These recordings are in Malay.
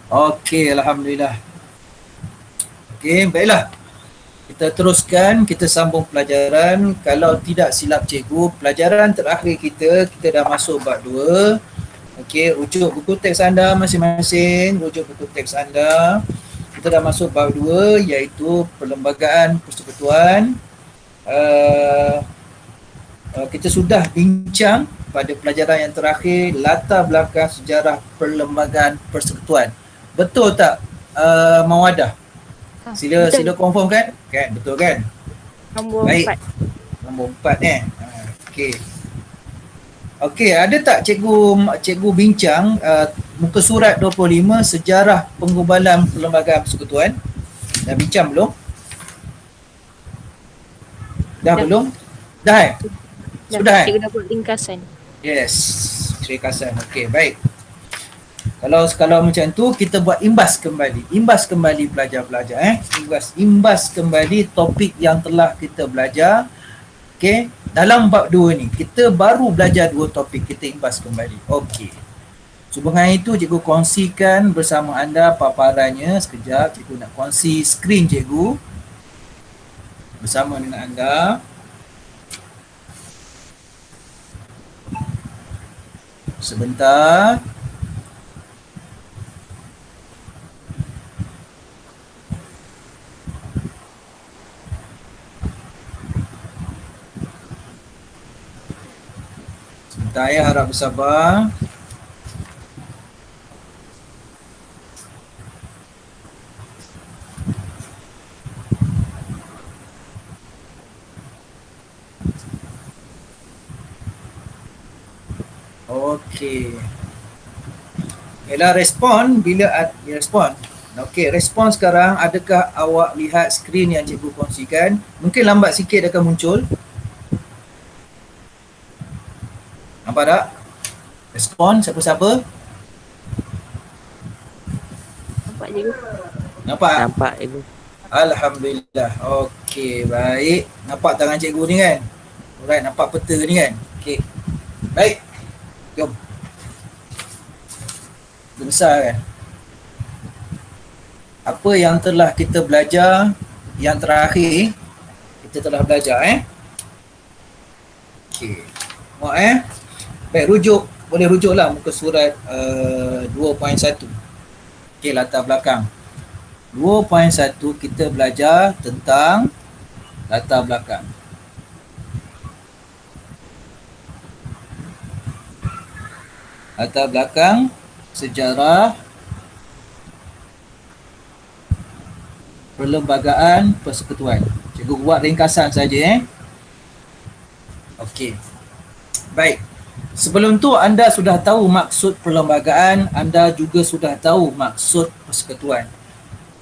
Okey, Alhamdulillah. Okey, baiklah. Kita teruskan, kita sambung pelajaran. Kalau tidak silap cikgu, pelajaran terakhir kita dah masuk bab 2. Okey, rujuk buku teks anda masing-masing, rujuk buku teks anda. Kita dah masuk bab 2 iaitu perlembagaan persekutuan. Uh, kita sudah bincang pada pelajaran yang terakhir latar belakang sejarah perlembagaan persekutuan. Betul tak Mawadah? Sila confirm kan? Kan, betul kan? Nombor Baik. 4. Nombor 4 Okey. Okey, ada tak cikgu bincang muka surat 25 sejarah penggubalan perlembagaan persekutuan? Dah bincang belum? Dah belum? Dah Sudah Cikgu dah buat ringkasan. Yes, ringkasan. Okey, baik. Kalau macam tu kita buat imbas kembali pelajar-pelajar imbas kembali topik yang telah kita belajar. Okey, dalam bab 2 ni kita baru belajar 2 topik, kita imbas kembali. Okey. Sehubungan itu cikgu kongsikan bersama anda paparannya sekejap. Cikgu nak kongsi skrin cikgu bersama dengan anda. Sebentar. Saya harap bersabar. Okey. Ialah respon bila respon. Okey, respon sekarang, adakah awak lihat skrin yang cikgu kongsikan? Mungkin lambat sikit akan muncul. Nampak tak? Respon siapa-siapa? Nampak cikgu? Nampak? Nampak cikgu. Alhamdulillah. Okey, baik. Nampak tangan cikgu ni kan? Alright, nampak peta ni kan? Okey. Baik. Jom. Besar kan? Apa yang telah kita belajar yang terakhir, kita telah belajar Okey. Tengok baik, rujuk, boleh rujuklah muka surat 2.1. Okey, latar belakang. 2.1 kita belajar tentang latar belakang. Latar belakang sejarah perlembagaan persekutuan. Cikgu buat ringkasan saja Okey. Baik. Sebelum tu anda sudah tahu maksud perlembagaan, anda juga sudah tahu maksud persekutuan.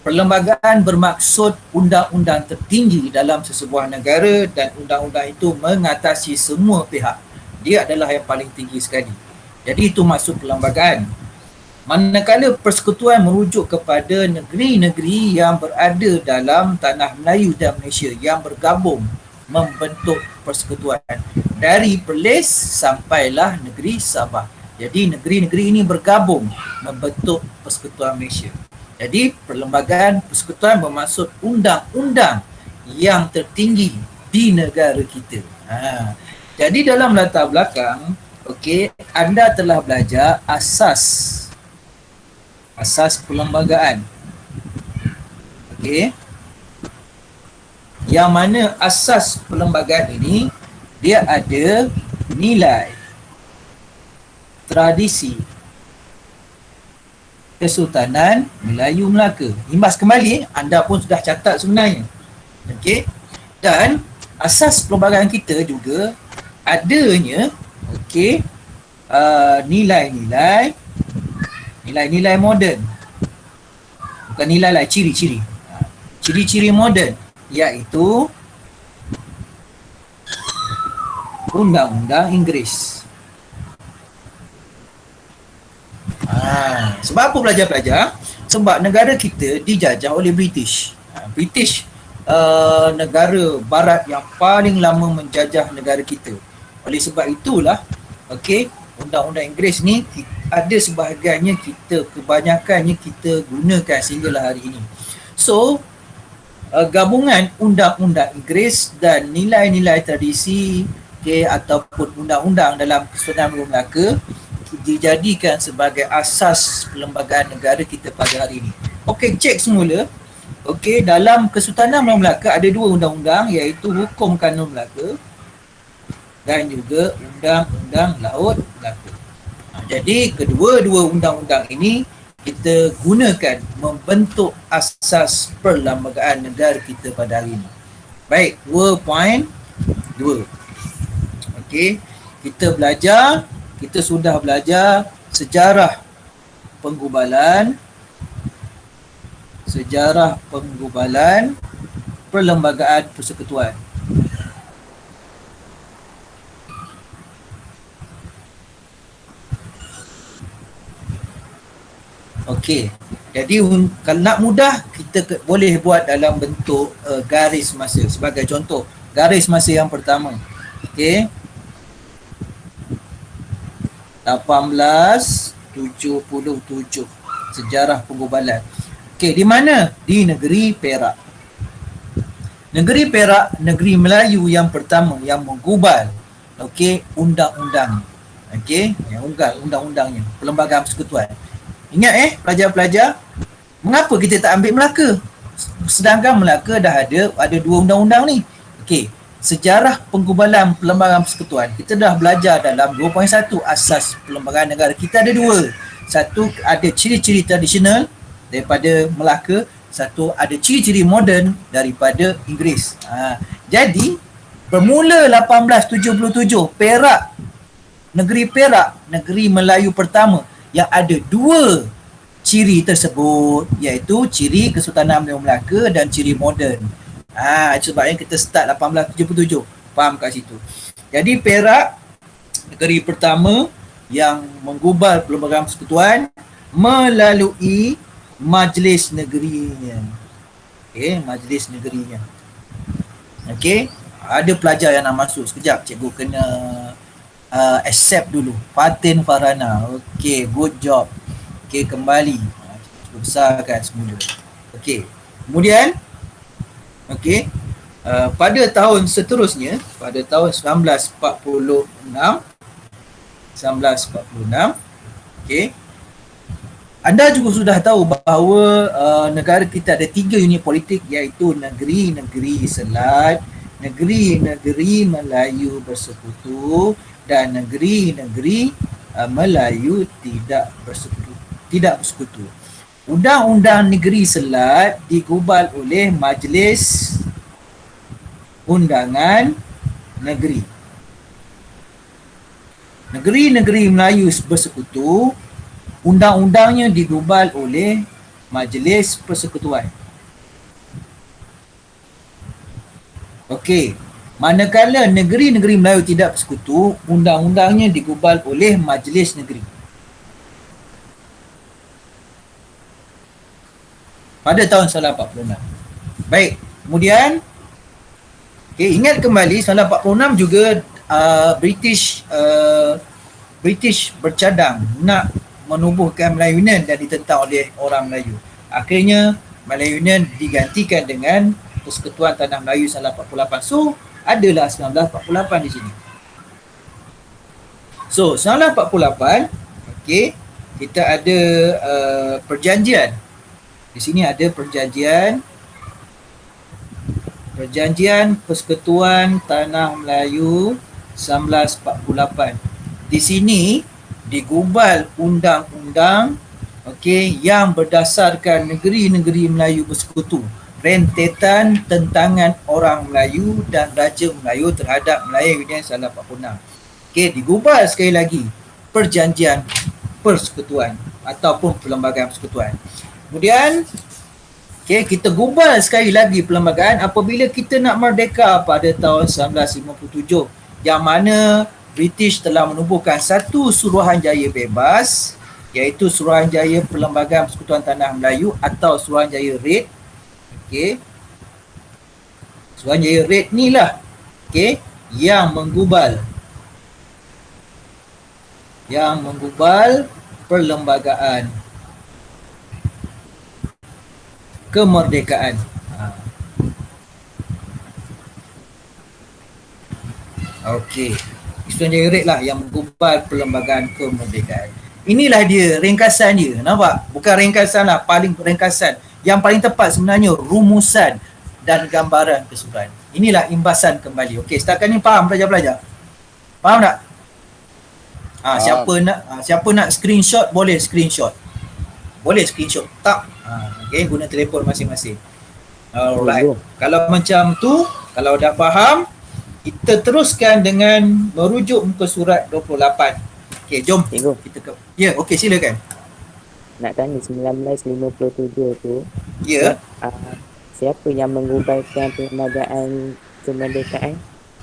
Perlembagaan bermaksud undang-undang tertinggi dalam sesebuah negara dan undang-undang itu mengatasi semua pihak. Dia adalah yang paling tinggi sekali. Jadi itu maksud perlembagaan. Manakala persekutuan merujuk kepada negeri-negeri yang berada dalam tanah Melayu dan Malaysia yang bergabung membentuk persekutuan dari Perlis sampailah negeri Sabah. Jadi negeri-negeri ini bergabung membentuk Persekutuan Malaysia. Jadi perlembagaan persekutuan bermaksud undang-undang yang tertinggi di negara kita. Jadi dalam latar belakang, okey, anda telah belajar asas perlembagaan. Okey. Yang mana asas perlembagaan ini dia ada nilai, tradisi, Kesultanan Melayu Melaka. Imbas kembali, anda pun sudah catat sebenarnya. Okey. Dan asas perlembagaan kita juga adanya okey, nilai-nilai moden. Bukan nilai lah, ciri-ciri. Ciri-ciri moden iaitu Undang-Undang Inggeris. Sebab apa belajar-belajar? Sebab negara kita dijajah oleh British. British negara barat yang paling lama menjajah negara kita. Oleh sebab itulah, okey, undang-undang Inggeris ni ada sebahagiannya kebanyakannya kita gunakan sehinggalah hari ini. So, gabungan undang-undang Inggeris dan nilai-nilai tradisi ataupun undang-undang dalam Kesultanan Melayu Melaka dijadikan sebagai asas perlembagaan negara kita pada hari ini. Okey, cek semula. Okey, dalam Kesultanan Melayu Melaka ada dua undang-undang, iaitu Hukum Kanun Melaka dan juga Undang-Undang Laut Melaka. Jadi kedua-dua undang-undang ini kita gunakan membentuk asas perlembagaan negara kita pada hari ini. Baik, 2.2. Okey, kita sudah belajar sejarah penggubalan perlembagaan persekutuan. Okey, jadi kalau nak mudah, kita boleh buat dalam bentuk garis masa. Sebagai contoh, garis masa yang pertama. Okey, 1877, sejarah penggubalan. Okey, di mana? Di negeri Perak. Negeri Perak, negeri Melayu yang pertama yang menggubal, okey, undang-undang. Okey, yang undang-undangnya, perlembagaan persekutuan. Ingat pelajar-pelajar, mengapa kita tak ambil Melaka? Sedangkan Melaka dah ada dua undang-undang ni. Okey, sejarah penggubalan perlembagaan persekutuan. Kita dah belajar dalam 2.1 asas perlembagaan negara. Kita ada dua. Satu ada ciri-ciri tradisional daripada Melaka, satu ada ciri-ciri moden daripada Inggeris. Jadi bermula 1877, Perak, negeri Perak, negeri Melayu pertama yang ada dua ciri tersebut, iaitu ciri Kesultanan Melayu Melaka dan ciri moden. Sebabnya kita start 1877. Faham kat situ. Jadi Perak, negeri pertama yang menggubal perlembagaan persekutuan melalui majlis negerinya. Okey, majlis negerinya. Okey, ada pelajar yang nak masuk. Sekejap, cikgu kena accept dulu. Fatin Farhana. Okey, good job. Okey, kembali. Cuba besarkan semula. Okey, kemudian okey, pada tahun seterusnya, pada tahun 1946, okey, anda juga sudah tahu bahawa negara kita ada 3 unit politik, iaitu negeri-negeri Selat, negeri-negeri Melayu Bersekutu dan negeri-negeri Melayu tidak bersekutu. Undang-undang Negeri Selat digubal oleh Majlis Undangan Negeri. Negeri-negeri Melayu Bersekutu, undang-undangnya digubal oleh Majlis Persekutuan. Okey, manakala negeri-negeri Melayu tidak bersekutu, undang-undangnya digubal oleh Majlis Negeri. Pada tahun 1946. Baik, kemudian ingat kembali 1946 juga British bercadang nak menubuhkan Melayu Union dan ditentang oleh orang Melayu. Akhirnya Melayu Union digantikan dengan Persekutuan Tanah Melayu 1948. So, adalah 1948 di sini. So, 1948, okey, kita ada perjanjian. Di sini ada perjanjian Persekutuan Tanah Melayu 1948. Di sini digubal undang-undang, okey, yang berdasarkan negeri-negeri Melayu bersekutu, rentetan tentangan orang Melayu dan Raja Melayu terhadap Melayu Union 1946. Okey, digubal sekali lagi perjanjian persekutuan ataupun perlembagaan persekutuan. Kemudian kita gubal sekali lagi perlembagaan apabila kita nak merdeka pada tahun 1957, yang mana British telah menubuhkan satu Suruhanjaya bebas, iaitu Suruhanjaya Perlembagaan Persekutuan Tanah Melayu atau Suruhanjaya Red. Okey, Suruhanjaya Red ni lah, okey, yang menggubal yang menggubal perlembagaan kemerdekaan. Okey. Suruhanjaya Red lah yang menggubal perlembagaan kemerdekaan. Inilah dia ringkasan dia. Nampak? Bukan ringkasan lah, paling ringkasan. Yang paling tepat sebenarnya rumusan dan gambaran keseluruhan. Inilah imbasan kembali. Okey, setakat ni faham pelajar-pelajar? Faham tak? Siapa nak screenshot boleh screenshot. Boleh screenshot. Tak. Okey, guna telefon masing-masing. Alright. Kalau macam tu, kalau dah faham, kita teruskan dengan merujuk muka surat 28. Okey, jom. Cikgu, Kita ke. Ya, okey, silakan. nak tanya 1957 tu, Ya. siapa yang mengubarkan perlembagaan kemerdekaan?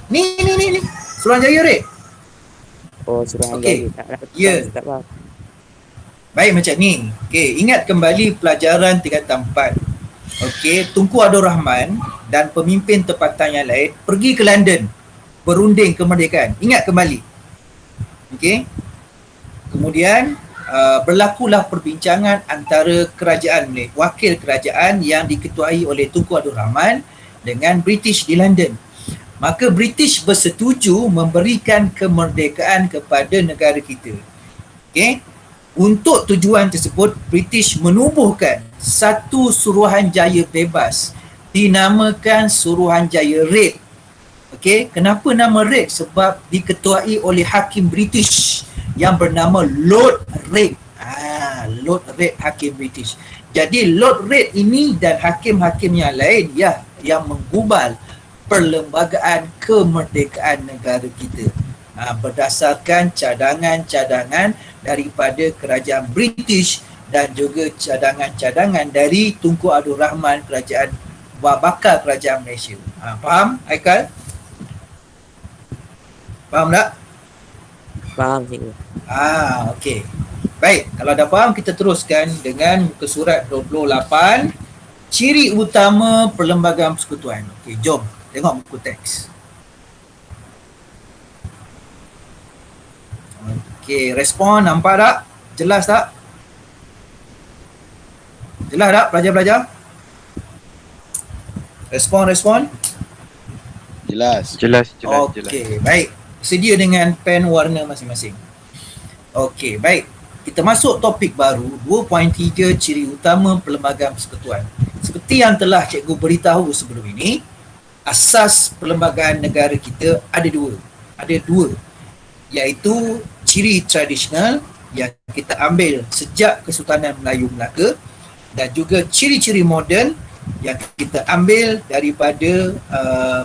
Ni. Suruhanjaya Red. Oh, Suruhanjaya. Okey. Ya. Tak faham. Baik macam ni. Okey, ingat kembali pelajaran tingkatan 4. Okey, Tunku Abdul Rahman dan pemimpin tempatan yang lain pergi ke London berunding kemerdekaan. Ingat kembali. Okey. Kemudian berlakulah perbincangan antara kerajaan Malaysia, wakil kerajaan yang diketuai oleh Tunku Abdul Rahman dengan British di London. Maka British bersetuju memberikan kemerdekaan kepada negara kita. Okey. Untuk tujuan tersebut, British menubuhkan satu Suruhanjaya bebas dinamakan Suruhanjaya Red. Okey, kenapa nama Red? Sebab diketuai oleh hakim British yang bernama Lord Red. Lord Red, hakim British. Jadi Lord Red ini dan hakim-hakim yang lain yang menggubal perlembagaan kemerdekaan negara kita. Berdasarkan cadangan-cadangan daripada kerajaan British dan juga cadangan-cadangan dari Tunku Abdul Rahman, kerajaan bakal kerajaan Malaysia. Faham, Haikal? Faham tak? Faham, cikgu. Okey. Baik, kalau dah faham kita teruskan dengan muka surat 28, ciri utama perlembagaan persekutuan. Okey, jom tengok buku teks. Okey, respon nampak tak? Jelas tak? Jelas tak pelajar-pelajar? Respon. Jelas. Okey, baik. Sedia dengan pen warna masing-masing. Okey, baik. Kita masuk topik baru, 2.3 ciri utama perlembagaan persekutuan. Seperti yang telah cikgu beritahu sebelum ini, asas perlembagaan negara kita ada dua, iaitu ciri tradisional yang kita ambil sejak Kesultanan Melayu Melaka dan juga ciri-ciri moden yang kita ambil daripada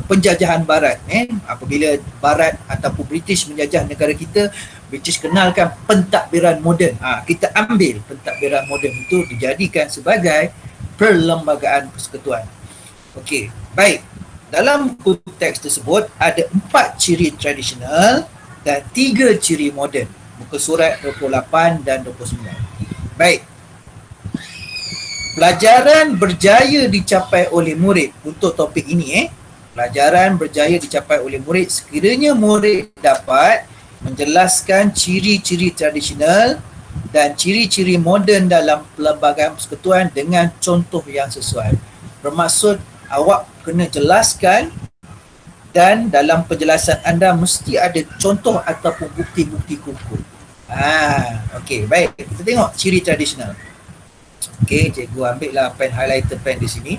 penjajahan barat. Apabila barat ataupun British menjajah negara kita, British kenalkan pentadbiran moden. Kita ambil pentadbiran moden itu dijadikan sebagai perlembagaan persekutuan. Okey, baik. Dalam konteks tersebut ada 4 ciri tradisional dan 3 ciri moden. Muka surat 28 dan 29. Baik. Pelajaran berjaya dicapai oleh murid untuk topik ini. Pelajaran berjaya dicapai oleh murid sekiranya murid dapat menjelaskan ciri-ciri tradisional dan ciri-ciri moden dalam perlembagaan persekutuan dengan contoh yang sesuai. Bermaksud awak kena jelaskan dan dalam penjelasan anda mesti ada contoh ataupun bukti-bukti kukuh. Okey, baik. Kita tengok ciri tradisional. Okey, cikgu ambil lah pen highlighter pen di sini.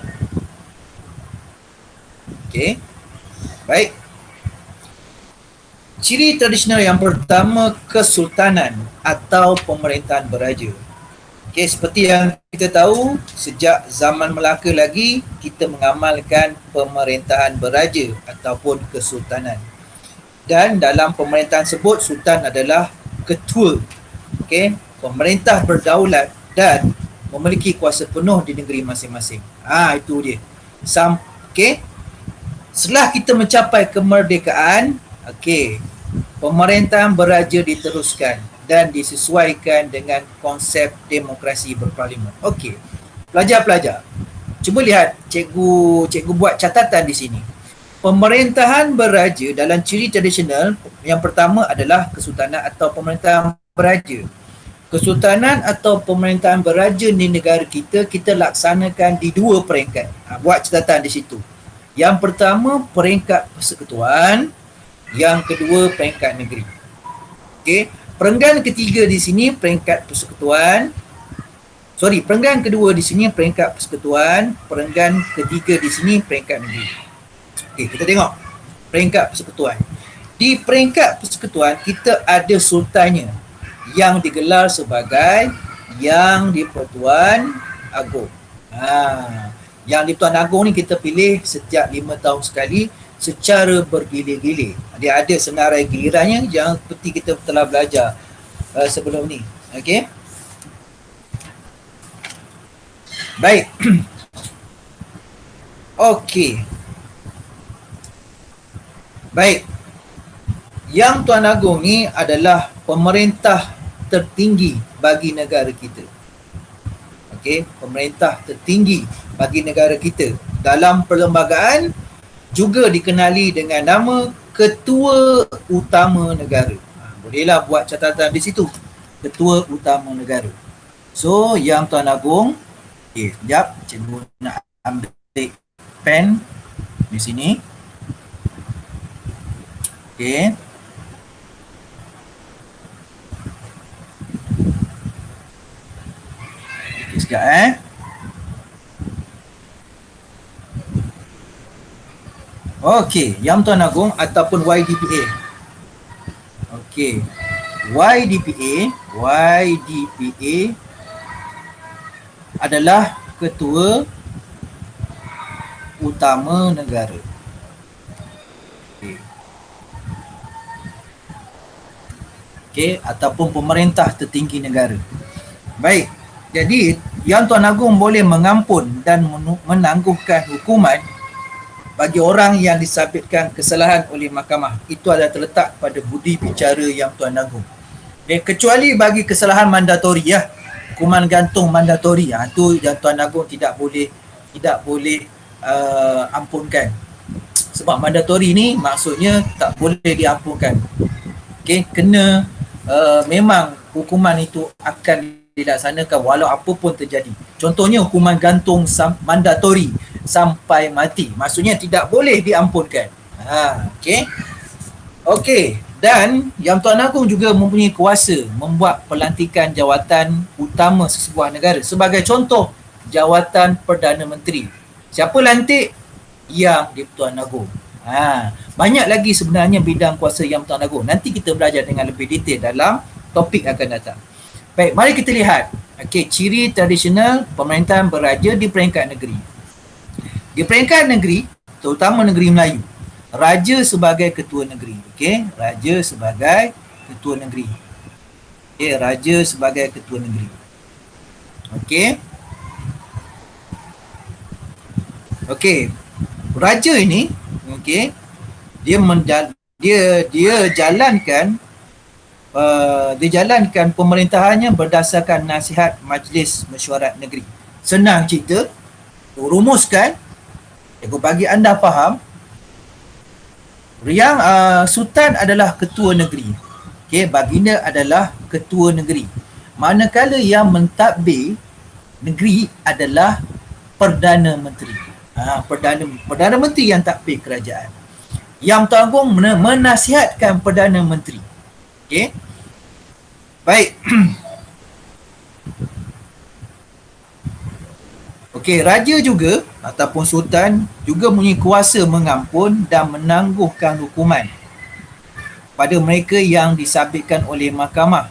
Okey. Baik. Ciri tradisional yang pertama, kesultanan atau pemerintahan beraja. Okey, seperti yang kita tahu, sejak zaman Melaka lagi kita mengamalkan pemerintahan beraja ataupun kesultanan. Dan dalam pemerintahan tersebut sultan adalah ketua. Okey, pemerintah berdaulat dan memiliki kuasa penuh di negeri masing-masing. Itu dia. Okey. Setelah kita mencapai kemerdekaan, okey, pemerintahan beraja diteruskan dan disesuaikan dengan konsep demokrasi berparlimen. Okey. Pelajar-pelajar, cuba lihat cikgu buat catatan di sini. Pemerintahan beraja dalam ciri tradisional yang pertama adalah kesultanan atau pemerintahan beraja. Kesultanan atau pemerintahan beraja di negara kita, kita laksanakan di 2 peringkat. Buat catatan di situ. Yang pertama peringkat persekutuan, yang kedua peringkat negeri. Okey, perenggan ketiga di sini peringkat persekutuan. Perenggan kedua di sini peringkat persekutuan, perenggan ketiga di sini peringkat negeri. Okey, kita tengok peringkat persekutuan. Di peringkat persekutuan kita ada sultannya yang digelar sebagai Yang di-Pertuan Agong. Yang di-Pertuan Agong ni kita pilih setiap 5 tahun sekali secara bergilir-gilir. Dia ada senarai gilirannya yang seperti kita telah belajar sebelum ni. Okey. Baik. Okey. Baik. Yang Tuan Agong ni adalah pemerintah tertinggi bagi negara kita. Okey, pemerintah tertinggi bagi negara kita. Dalam perlembagaan juga dikenali dengan nama Ketua Utama Negara. Bolehlah buat catatan di situ. Ketua Utama Negara. So, Yang Tuan Agong, okey, sekejap, cikgu nak ambil pen di sini. Okey. Sekejap Okey, Yang Tuan Agong ataupun YDPA. Okey. YDPA adalah Ketua Utama Negara. Okey. Okey, ataupun pemerintah tertinggi negara. Baik. Jadi, Yang Tuan Agong boleh mengampun dan menangguhkan hukuman bagi orang yang disabitkan kesalahan oleh mahkamah. Itu adalah terletak pada budi bicara Yang Tuan Agong. Kecuali bagi kesalahan mandatori, hukuman gantung mandatori, itu Yang Tuan Agong tidak boleh ampunkan. Sebab mandatori ni maksudnya tak boleh diampunkan. Okey, kena memang hukuman itu akan dilaksanakan walau apa pun terjadi. Contohnya hukuman gantung mandatori sampai mati. Maksudnya tidak boleh diampunkan. Okey. Okey, dan Yang Tuan Agong juga mempunyai kuasa membuat pelantikan jawatan utama sesebuah negara. Sebagai contoh, jawatan Perdana Menteri. Siapa lantik? Yang di-Pertuan Agong. Banyak lagi sebenarnya bidang kuasa Yang Tuan Agong. Nanti kita belajar dengan lebih detail dalam topik akan datang. Baik, mari kita lihat. Okey, ciri tradisional pemerintahan beraja di peringkat negeri. Di peringkat negeri, terutama negeri Melayu, raja sebagai ketua negeri. Okey, raja sebagai ketua negeri. Okey, raja sebagai ketua negeri. Okey. Okey. Raja ini, okey, dia jalankan pemerintahannya berdasarkan nasihat Majlis Mesyuarat Negeri. Senang cerita, rumuskan, aku bagi anda faham, yang Sultan adalah ketua negeri. Okey, baginda adalah ketua negeri. Manakala yang mentadbir negeri adalah Perdana Menteri. Perdana Menteri yang takbir kerajaan. Yang Tuan Agong menasihatkan Perdana Menteri. Okey. Baik. Okey, raja juga ataupun sultan juga mempunyai kuasa mengampun dan menangguhkan hukuman pada mereka yang disabitkan oleh mahkamah.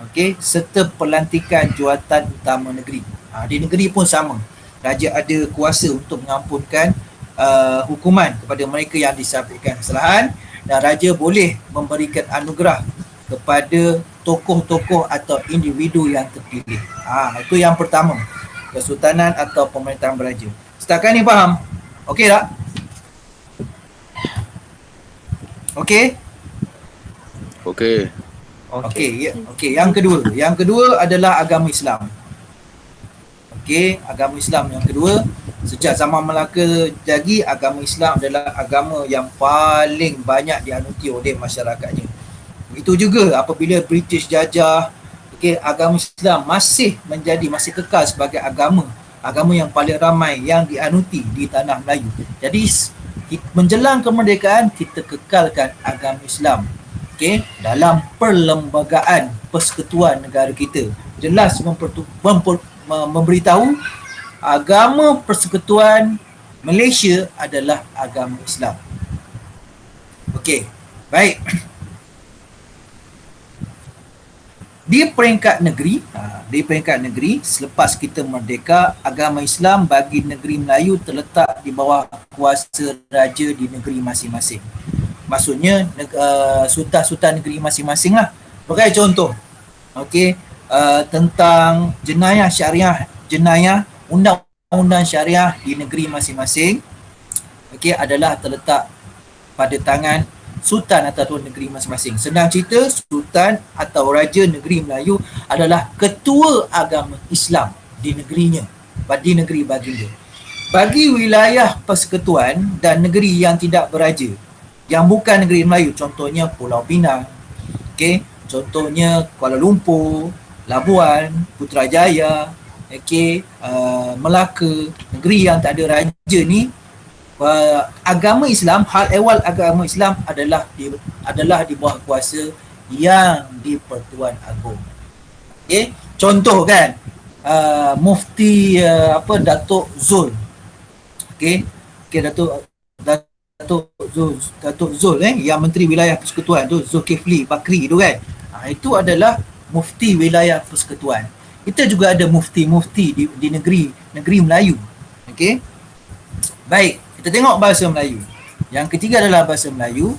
Okey, serta pelantikan jawatan utama negeri. Di negeri pun sama. Raja ada kuasa untuk mengampunkan hukuman kepada mereka yang disabitkan kesalahan, dan raja boleh memberikan anugerah kepada tokoh-tokoh atau individu yang terpilih. Itu yang pertama, kesultanan atau pemerintahan beraja. Setakat ni faham? Okey tak? Okey? Okey. Okey, ya. Okey, yang kedua adalah agama Islam. Okey, agama Islam yang kedua, sejak zaman Melaka lagi, agama Islam adalah agama yang paling banyak dianuti oleh masyarakatnya. Itu juga apabila British jajah, agama Islam masih kekal sebagai agama yang paling ramai yang dianuti di tanah Melayu. Jadi menjelang kemerdekaan kita kekalkan agama Islam dalam perlembagaan persekutuan negara kita. Jelas memberitahu agama persekutuan Malaysia adalah agama Islam. Okey, baik. Di peringkat negeri, selepas kita merdeka, agama Islam bagi negeri Melayu terletak di bawah kuasa raja di negeri masing-masing. Maksudnya sultan-sultan negeri masing-masing lah. Sebagai contoh, tentang jenayah undang-undang syariah di negeri masing-masing adalah terletak pada tangan sultan ataupun negeri masing-masing. Senang cerita, sultan atau raja negeri Melayu adalah ketua agama Islam di negerinya, di negeri baginda. Bagi wilayah persekutuan dan negeri yang tidak beraja, yang bukan negeri Melayu, contohnya Pulau Pinang, contohnya Kuala Lumpur, Labuan, Putrajaya, Melaka, negeri yang tak ada raja ni, agama Islam, hal ehwal agama Islam adalah di bawah kuasa yang di-Pertuan Agong. Contoh kan, Mufti Datuk Zul. Datuk Zul yang Menteri Wilayah Persekutuan tu, Zulkifli Bakri tu kan. Itu adalah Mufti Wilayah Persekutuan. Kita juga ada mufti-mufti di negeri Melayu. Baik. Kita tengok bahasa Melayu. Yang ketiga adalah bahasa Melayu.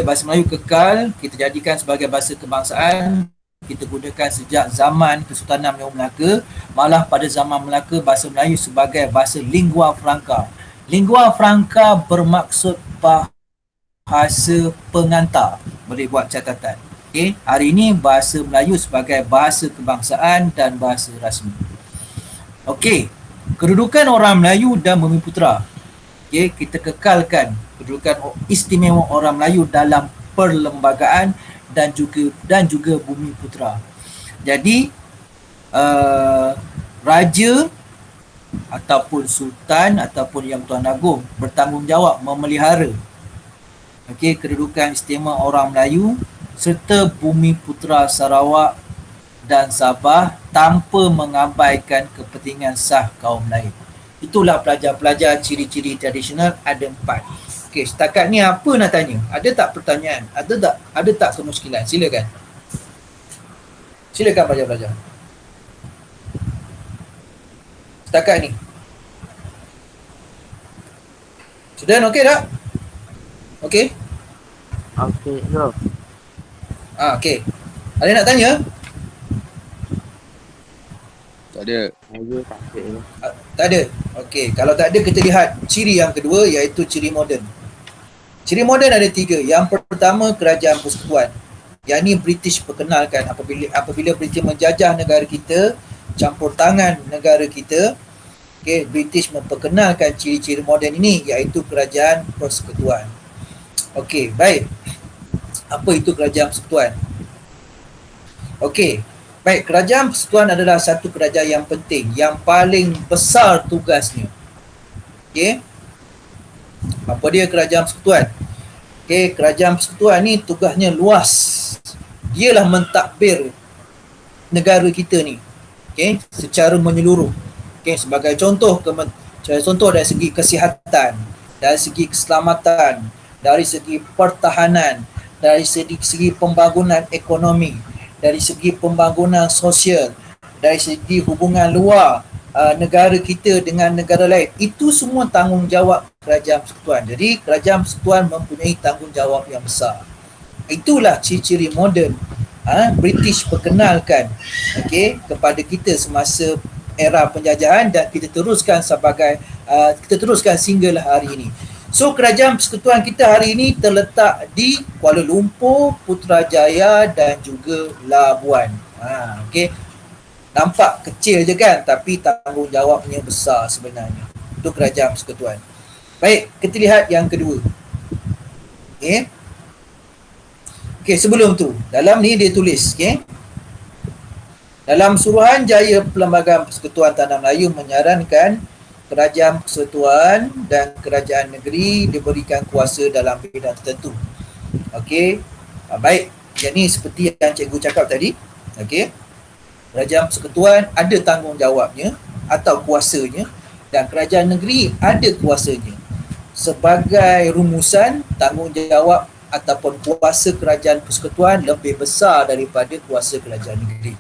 Bahasa Melayu kekal kita jadikan sebagai bahasa kebangsaan. Kita gunakan sejak zaman Kesultanan Melayu Melaka. Malah pada zaman Melaka, bahasa Melayu sebagai bahasa lingua franca. Lingua franca bermaksud bahasa pengantar. Boleh buat catatan. Hari ini bahasa Melayu sebagai bahasa kebangsaan dan bahasa rasmi. Kedudukan orang Melayu dan Bumiputera. Kita kekalkan kedudukan istimewa orang Melayu dalam perlembagaan dan juga Bumiputera. Jadi raja ataupun sultan ataupun Yang Tuan Agong bertanggungjawab memelihara kedudukan istimewa orang Melayu serta Bumiputera Sarawak dan Sabah tanpa mengabaikan kepentingan sah kaum lain. Itulah pelajar-pelajar ciri-ciri tradisional, ada 4. Setakat ni apa nak tanya? Ada tak pertanyaan? Ada tak kemuskilan? Silakan. Silakan pelajar-pelajar. Setakat ni. Sudah okey tak? Okey? Okey, bro. Okey. Ada nak tanya? Tak ada. Saya tak ada. Tak ada. Okey, kalau tak ada kita lihat ciri yang kedua iaitu ciri moden. Ciri moden ada 3. Yang pertama, kerajaan persekutuan. Yang ni British perkenalkan apabila British menjajah negara kita, campur tangan negara kita, British memperkenalkan ciri-ciri moden ini iaitu kerajaan persekutuan. Okey, baik. Apa itu kerajaan persekutuan? Okey. Baik, kerajaan persekutuan adalah satu kerajaan yang penting, yang paling besar tugasnya. Apa dia kerajaan persekutuan? Kerajaan persekutuan ni tugasnya luas. Dialah mentadbir negara kita ni. Secara menyeluruh. Sebagai contoh dari segi kesihatan, dari segi keselamatan, dari segi pertahanan, dari segi pembangunan ekonomi, dari segi pembangunan sosial, dari segi hubungan luar negara kita dengan negara lain. Itu semua tanggungjawab kerajaan persekutuan. Jadi kerajaan persekutuan mempunyai tanggungjawab yang besar. Itulah ciri-ciri moden British perkenalkan kepada kita semasa era penjajahan dan kita teruskan sehinggalah hari ini. So kerajaan persekutuan kita hari ini terletak di Kuala Lumpur, Putrajaya dan juga Labuan. Nampak kecil je kan, tapi tanggungjawabnya besar sebenarnya. Itu kerajaan persekutuan. Baik, kita lihat yang kedua. Okey, sebelum tu, dalam ni dia tulis, okey. Dalam Suruhanjaya Perlembagaan Persekutuan Tanah Melayu menyarankan kerajaan persekutuan dan kerajaan negeri diberikan kuasa dalam bidang tertentu. Okey. Baik. Jadi seperti yang cikgu cakap tadi, okey. Kerajaan persekutuan ada tanggungjawabnya atau kuasanya dan kerajaan negeri ada kuasanya. Sebagai rumusan, tanggungjawab ataupun kuasa kerajaan persekutuan lebih besar daripada kuasa kerajaan negeri.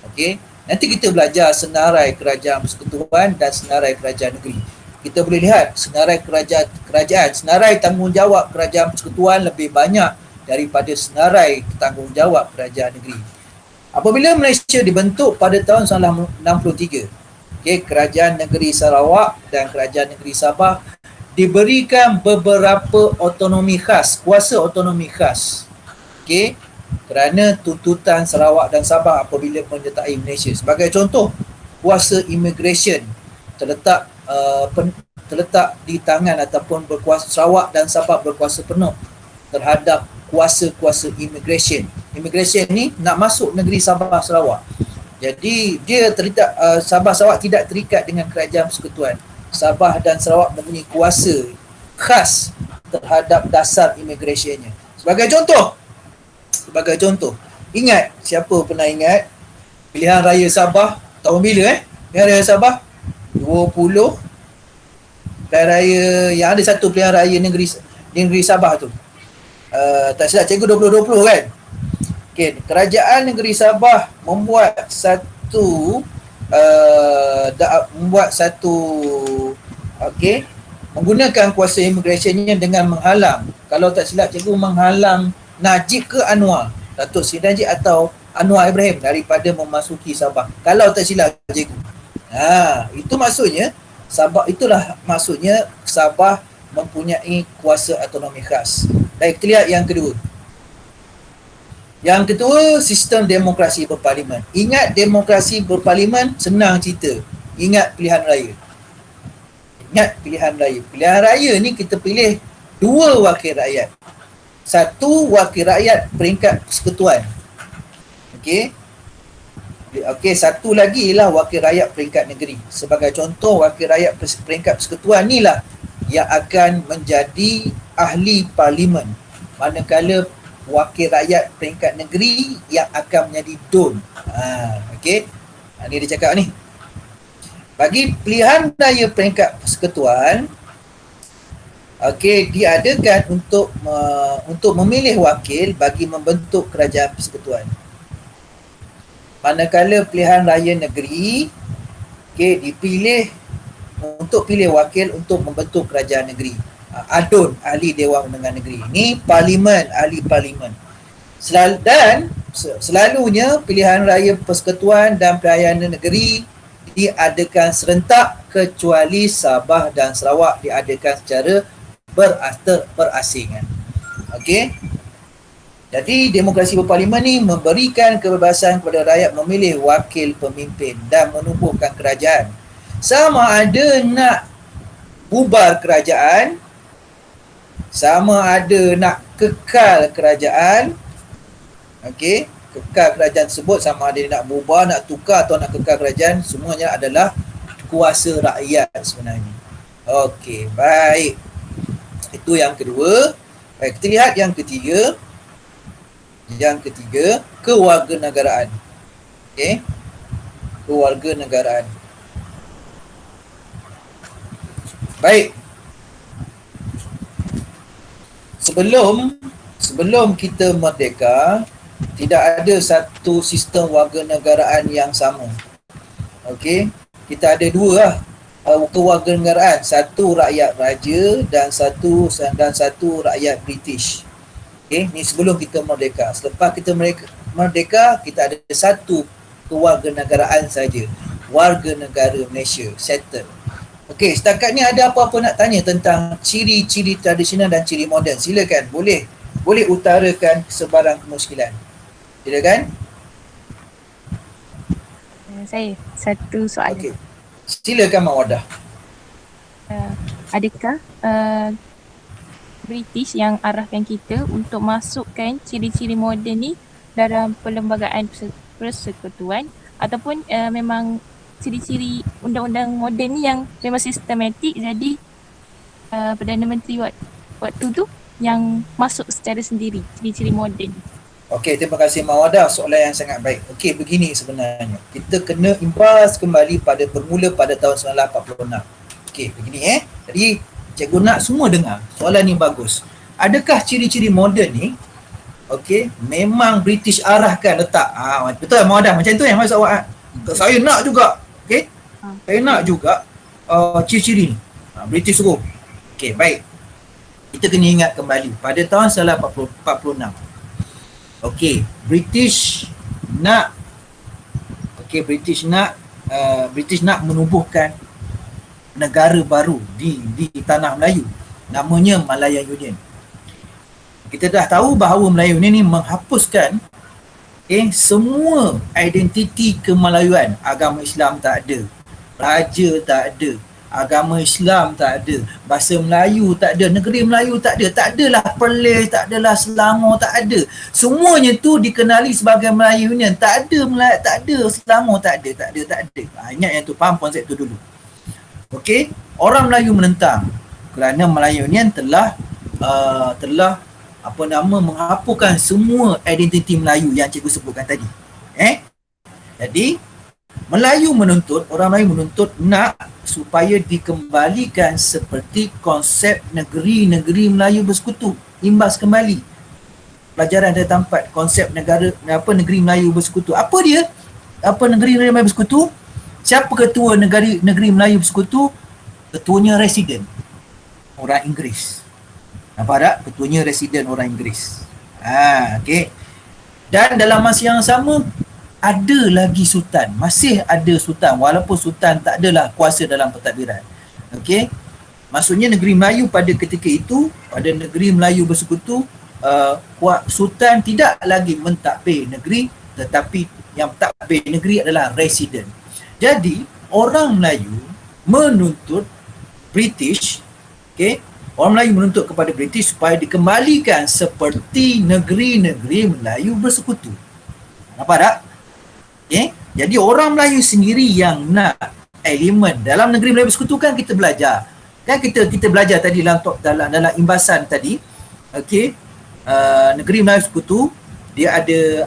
Okey, nanti kita belajar senarai kerajaan persekutuan dan senarai kerajaan negeri. Kita boleh lihat senarai kerajaan, senarai tanggungjawab kerajaan persekutuan lebih banyak daripada senarai tanggungjawab kerajaan negeri. Apabila Malaysia dibentuk pada tahun 1963, okey, kerajaan negeri Sarawak dan kerajaan negeri Sabah diberikan beberapa otonomi khas, kuasa otonomi khas. Okey, kerana tuntutan Sarawak dan Sabah apabila menyertai Malaysia. Sebagai contoh, kuasa immigration terletak di tangan ataupun berkuasa Sarawak dan Sabah berkuasa penuh terhadap kuasa-kuasa immigration. Immigration ni nak masuk negeri Sabah Sarawak. Jadi dia terletak Sabah Sarawak tidak terikat dengan kerajaan persekutuan. Sabah dan Sarawak mempunyai kuasa khas terhadap dasar immigrationnya. Sebagai contoh, ingat, siapa pernah ingat pilihan raya Sabah tahun bila pilihan raya Sabah 20, pilihan raya yang ada satu pilihan raya negeri Sabah tu, tak silap cikgu 2020 kan. Okay, kerajaan negeri Sabah membuat satu menggunakan kuasa imigrasionnya dengan menghalang, kalau tak silap cikgu, menghalang Najib ke Anwar, Datuk Seri Najib atau Anwar Ibrahim daripada memasuki Sabah, kalau tak silap cikgu. Itu maksudnya Sabah, itulah maksudnya Sabah mempunyai kuasa autonomi khas. Baik, kita lihat yang kedua. Yang kedua, sistem demokrasi berparlimen. Ingat demokrasi berparlimen, senang cerita. Ingat pilihan raya. Pilihan raya ni kita pilih 2 wakil rakyat. 1 wakil rakyat peringkat persekutuan. Okey. Okey, 1 lagi ialah wakil rakyat peringkat negeri. Sebagai contoh, wakil rakyat peringkat persekutuan ni lah yang akan menjadi ahli parlimen. Manakala wakil rakyat peringkat negeri yang akan menjadi DUN. Okey. Ni dia cakap ni. Bagi pilihan raya peringkat persekutuan, okey, diadakan untuk memilih wakil bagi membentuk kerajaan persekutuan. Manakala pilihan raya negeri, okey, dipilih untuk pilih wakil untuk membentuk kerajaan negeri. ADUN, ahli Dewan Undangan Negeri. Ni parlimen, ahli parlimen. Selalunya pilihan raya persekutuan dan pilihan raya negeri diadakan serentak, kecuali Sabah dan Sarawak diadakan secara berasingan. Okey. Jadi demokrasi berparlimen ni memberikan kebebasan kepada rakyat memilih wakil pemimpin dan menubuhkan kerajaan. Sama ada nak bubar kerajaan, sama ada nak kekal kerajaan. Okey, kekal kerajaan tersebut, sama ada nak bubar, nak tukar atau nak kekal kerajaan, semuanya adalah kuasa rakyat sebenarnya. Okey, baik. Itu yang kedua. Baik, kita lihat yang ketiga. Yang ketiga, kewarganegaraan. Okey. Kewarganegaraan. Baik. Sebelum kita merdeka, tidak ada satu sistem warganegaraan yang sama. Okey, kita ada 2 lah kewarganegaraan, satu rakyat raja dan satu rakyat British. Okey, ni sebelum kita merdeka. Selepas kita merdeka, kita ada satu kewarganegaraan saja, warga negara Malaysia, settle. Okey, setakat ni ada apa-apa nak tanya tentang ciri-ciri tradisional dan ciri moden? Silakan, boleh utarakan sebarang kemusykilan. Silakan. Saya satu soalan. Okey. Silakan Mak Wadah. Adakah British yang arahkan kita untuk masukkan ciri-ciri moden ni dalam perlembagaan persekutuan ataupun memang ciri-ciri undang-undang moden ni yang memang sistematik, jadi Perdana Menteri waktu tu yang masuk secara sendiri ciri-ciri moden. Okey, terima kasih Mawadah, soalan yang sangat baik. Okey, begini sebenarnya. Kita kena imbas kembali bermula pada tahun 1946. Okey, begini Jadi, cikgu nak semua dengar. Soalan ni bagus. Adakah ciri-ciri moden ni, okey, memang British arahkan letak? Betul Mawadah, macam tu yang maksud awak. Saya nak juga. Okey? Saya nak juga ciri-ciri ni. British suruh. Okey, baik. Kita kena ingat kembali pada tahun 1946. Okey, British nak menubuhkan negara baru di tanah Melayu, namanya Malaya Union. Kita dah tahu bahawa Malaya Union ni menghapuskan semua identiti kemelayuan. Agama Islam tak ada, raja tak ada, agama Islam tak ada, bahasa Melayu tak ada, negeri Melayu tak ada, tak adalah Perlis, tak adalah Selangor, tak ada. Semuanya tu dikenali sebagai Melayu Union. Tak ada Selangor, tak ada. Ingat yang tu, faham konsep tu dulu. Okey, orang Melayu menentang kerana Melayu Union telah menghapuskan semua identiti Melayu yang cikgu sebutkan tadi. Jadi orang Melayu menuntut nak supaya dikembalikan seperti konsep negeri-negeri Melayu bersekutu. Imbas kembali pelajaran dari tempat konsep negeri Melayu bersekutu. Apa dia? Negeri Melayu bersekutu? Siapa ketua negeri Melayu bersekutu? Ketuanya residen orang Inggeris. Nampak tak? Ketuanya residen orang Inggeris. Okey. Dan dalam masa yang sama ada lagi sultan, masih ada sultan, walaupun sultan tak adalah kuasa dalam pentadbiran. Okey, maksudnya negeri Melayu pada ketika itu, pada negeri Melayu bersekutu, sultan tidak lagi mentadbir negeri, tetapi yang mentadbir negeri adalah residen. Jadi orang Melayu menuntut British, orang Melayu menuntut kepada British supaya dikembalikan seperti negeri-negeri Melayu bersekutu. Nampak tak? Jadi orang Melayu sendiri yang nak elemen dalam negeri Melayu bersekutu. Kan kita belajar, kita belajar tadi dalam imbasan tadi. Negeri Melayu bersekutu dia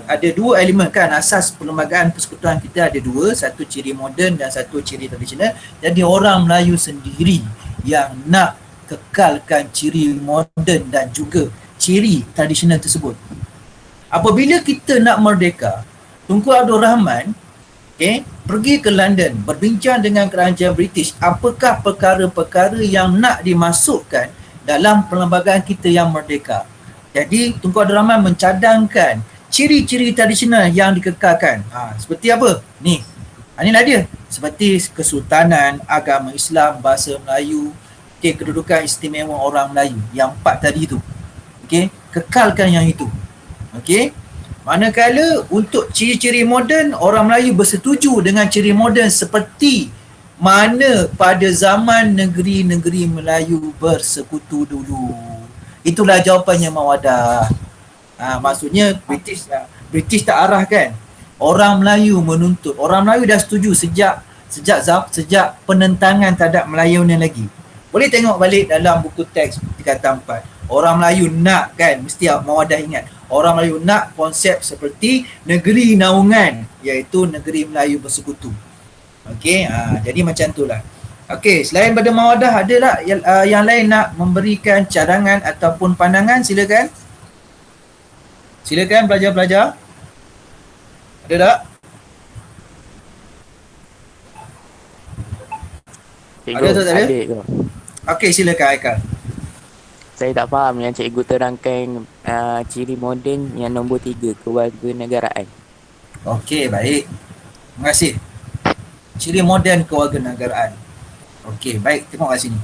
ada dua elemen kan. Asas perlembagaan persekutuan kita ada dua, satu ciri moden dan satu ciri tradisional. Jadi orang Melayu sendiri yang nak kekalkan ciri moden dan juga ciri tradisional tersebut. Apabila kita nak merdeka, Tunku Abdul Rahman pergi ke London berbincang dengan kerajaan British apakah perkara-perkara yang nak dimasukkan dalam perlembagaan kita yang merdeka. Jadi Tunku Abdul Rahman mencadangkan ciri-ciri tradisional yang dikekalkan. Seperti apa? Inilah dia. Seperti kesultanan, agama Islam, bahasa Melayu, kedudukan istimewa orang Melayu. Yang 4 tadi tu. Kekalkan yang itu. Manakala untuk ciri-ciri moden, orang Melayu bersetuju dengan ciri moden seperti mana pada zaman negeri-negeri Melayu bersekutu dulu. Itulah jawapannya Mawadah. Maksudnya British tak arahkan. Orang Melayu menuntut. Orang Melayu dah setuju sejak penentangan terhadap Melayu ni lagi. Boleh tengok balik dalam buku teks tingkatan 4. Orang Melayu nak kan, mesti Mawadah ingat. Orang Melayu nak konsep seperti negeri naungan, iaitu negeri Melayu bersekutu. Jadi macam itulah. Selain pada Mawadah, ada tak yang lain nak memberikan cadangan ataupun pandangan? Silakan. Silakan pelajar-pelajar. Ada tak? Ada tak ada? Silakan Aikal. Saya tak faham yang cikgu terangkan ciri moden yang nombor 3, kewarganegaraan. Baik. Terima kasih. Ciri moden kewarganegaraan. Baik. Tengok kat sini.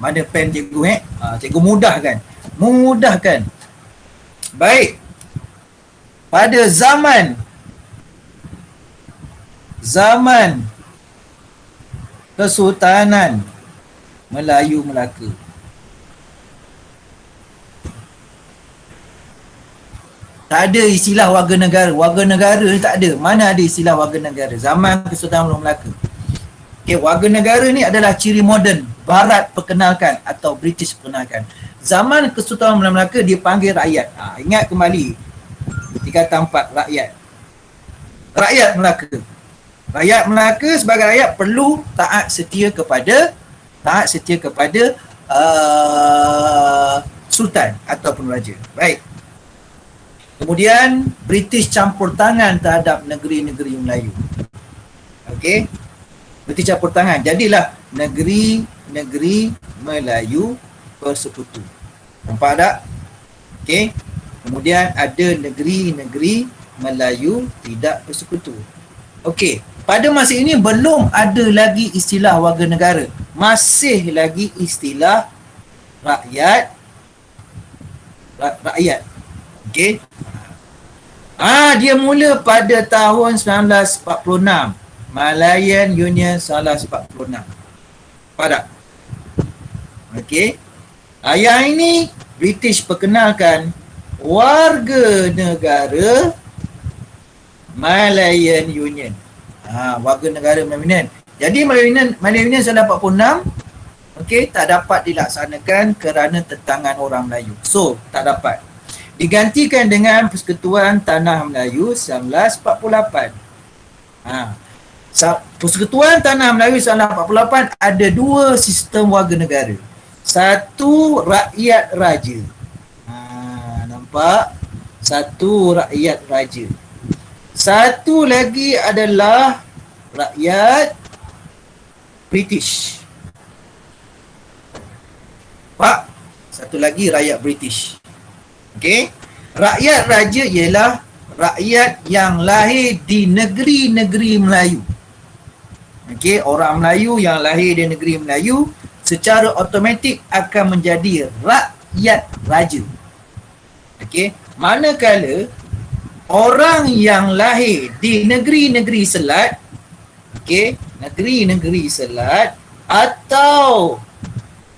Mana pen cikgu cikgu mudahkan. Baik. Pada zaman zaman Kesultanan Melayu Melaka. Tak ada istilah warga negara. Warga negara ni tak ada. Mana ada istilah warga negara? Zaman Kesultanan Melayu Melaka. Okay, warga negara ni adalah ciri moden. Barat perkenalkan atau British perkenalkan. Zaman Kesultanan Melayu Melaka dia panggil rakyat. Ingat kembali. Ketika tampak rakyat. Rakyat Melaka. Rakyat Melaka sebagai rakyat perlu taat setia kepada Sultan ataupun Raja. Baik. Kemudian British campur tangan terhadap negeri-negeri Melayu. Okey. British campur tangan. Jadilah negeri-negeri Melayu bersekutu. Nampak tak? Okey. Kemudian ada negeri-negeri Melayu tidak bersekutu. Okey. Pada masa ini belum ada lagi istilah warga negara. Masih lagi istilah rakyat. Okey. Dia mula pada tahun 1946. Malayan Union 1946. Nampak tak? Okey. Yang ini British perkenalkan warga negara Malayan Union. Warga negara Malayan Union. Jadi Malayan Union 1946 tak dapat dilaksanakan kerana tentangan orang Melayu. So, tak dapat. Digantikan dengan Persekutuan Tanah Melayu 1948. Persekutuan Tanah Melayu 1948 ada dua sistem warga negara. Satu rakyat raja. Nampak? Satu rakyat raja. Satu lagi adalah rakyat British. Pak, satu lagi rakyat British. Okey. Rakyat raja ialah rakyat yang lahir di negeri-negeri Melayu. Okey, orang Melayu yang lahir di negeri Melayu secara automatik akan menjadi rakyat raja. Okey, manakala orang yang lahir di negeri-negeri selat, okey, negeri-negeri selat atau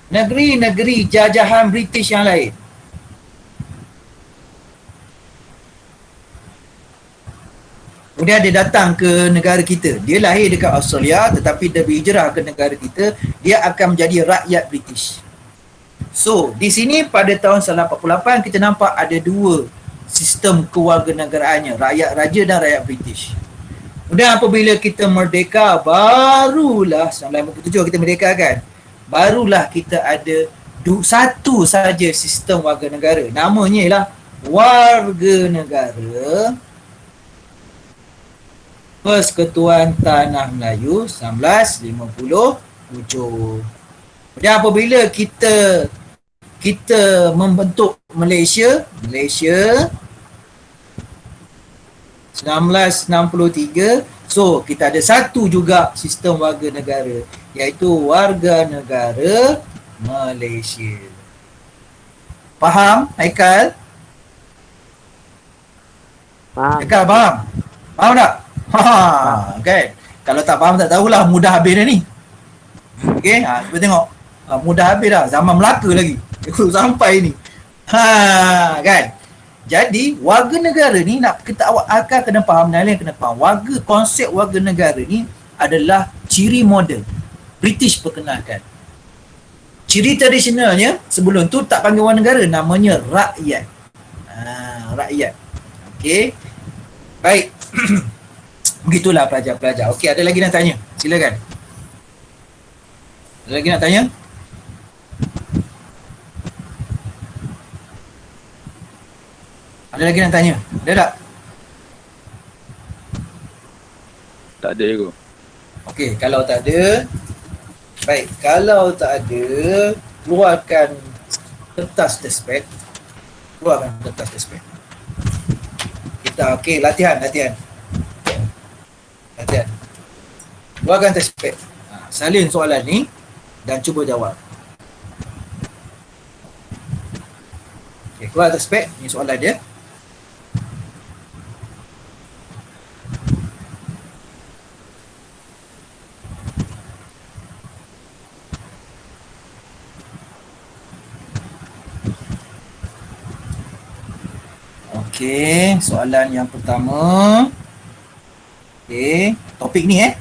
negeri-negeri jajahan British yang lain. Kemudian dia datang ke negara kita. Dia lahir dekat Australia tetapi dia berhijrah ke negara kita, dia akan menjadi rakyat British. So, di sini pada tahun 1948 kita nampak ada dua sistem kewarganegaraannya, rakyat raja dan rakyat British. Kemudian apabila kita merdeka, barulah 1947 kita merdeka kan. Barulah kita ada satu saja sistem warga negara. Namanya ialah Warga Negara Persekutuan Tanah Melayu 1957. Kemudian apabila kita membentuk Malaysia 1963, so kita ada satu juga sistem warga negara, iaitu Warga Negara Malaysia. Faham, Haikal? Faham. Haikal faham? Faham tak? Kan? Kalau tak faham tak tahulah, mudah habis dah ni. Okey, cuba tengok. Mudah habis dah, zaman Melaka lagi. Sampai ni. Kan? Jadi warga negara ni nak kita akan kena faham, Nalin kena faham. Konsep warga negara ni adalah ciri moden. British perkenalkan. Ciri tradisionalnya sebelum tu tak panggil warga negara, namanya rakyat. Rakyat. Okey. Baik. Begitulah pelajar-pelajar. Okey, ada lagi nak tanya? Silakan. Ada lagi nak tanya? Ada lagi nak tanya? Ada tak? Tak ada Cikgu. Okey, kalau tak ada, baik. Kalau tak ada, keluarkan kertas tespek. Keluarkan kertas tespek. Kita, okey, latihan. Latihan. Keluarkan tespek. Salin soalan ni dan cuba jawab. Okey, keluar tespek. Ni soalan dia. Okey, soalan yang pertama. Okey, topik ni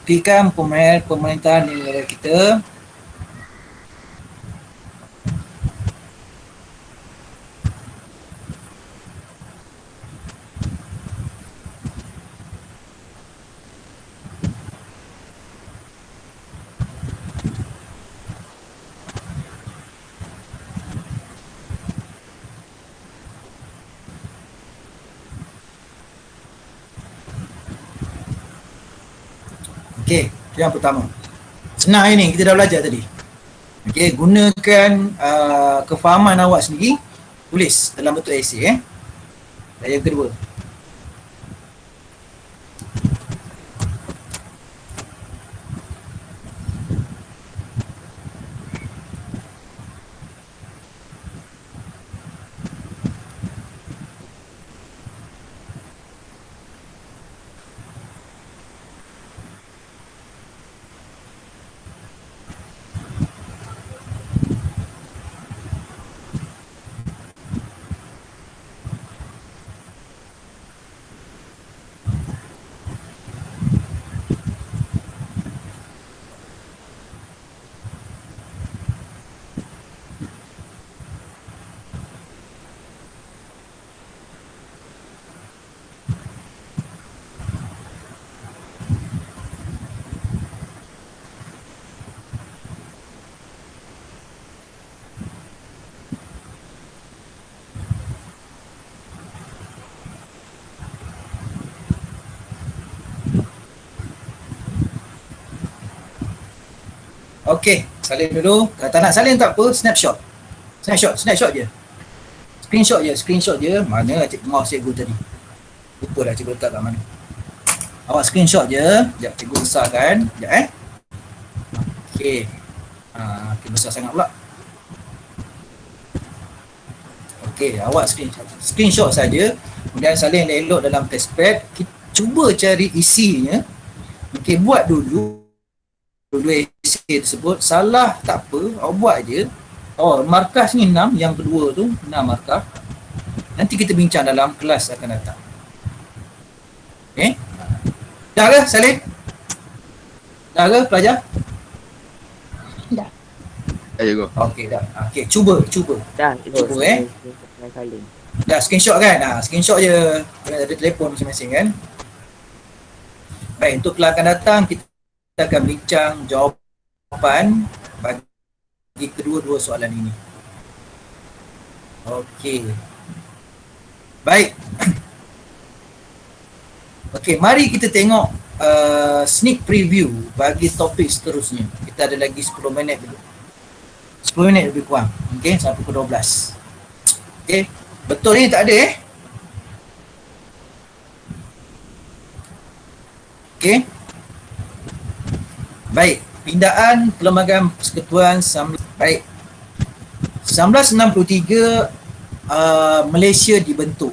buktikan pemerintahan di negara kita okey, itu yang pertama. Senang ini, kita dah belajar tadi. Okey, gunakan kefahaman awak sendiri, tulis dalam bentuk esei Dan yang kedua. Okey, salin dulu. Kalau tak nak salin tak apa, snapshot. Snapshot je. Screenshot je. Mana mouse cikgu tadi? Lupa dah cikgu letak kat mana. Awak screenshot je. Sekejap cikgu besarkan. Sekejap Okey. Okay, besar sangat pula. Okey, awak screenshot saja. Kemudian salin elok dalam testpad. Kita cuba cari isinya. Okey, buat dulu esei tersebut. Salah tak apa, awak buat je. Markah ni 6, yang kedua tu 6 markah. Nanti kita bincang dalam kelas akan datang. Okey. Dah ke salin? Dah ke pelajar? Dah. Dah cikgu. Okey dah. Okey, cuba. Dah, Cuba, Salin. Dah screenshot kan? Screenshot je. Ada telefon masing-masing kan? Baik, untuk kelas akan datang kita akan bincang jawapan bagi kedua-dua soalan ini. Okey. Baik. Okey, mari kita tengok sneak preview bagi topik seterusnya. Kita ada lagi 10 minit dulu. 10 minit lebih kurang. Okey, sampai pukul 12. Okey, betul ni tak ada Okey. Baik, pindaan Perlembagaan Persekutuan baik. 1963 Malaysia dibentuk.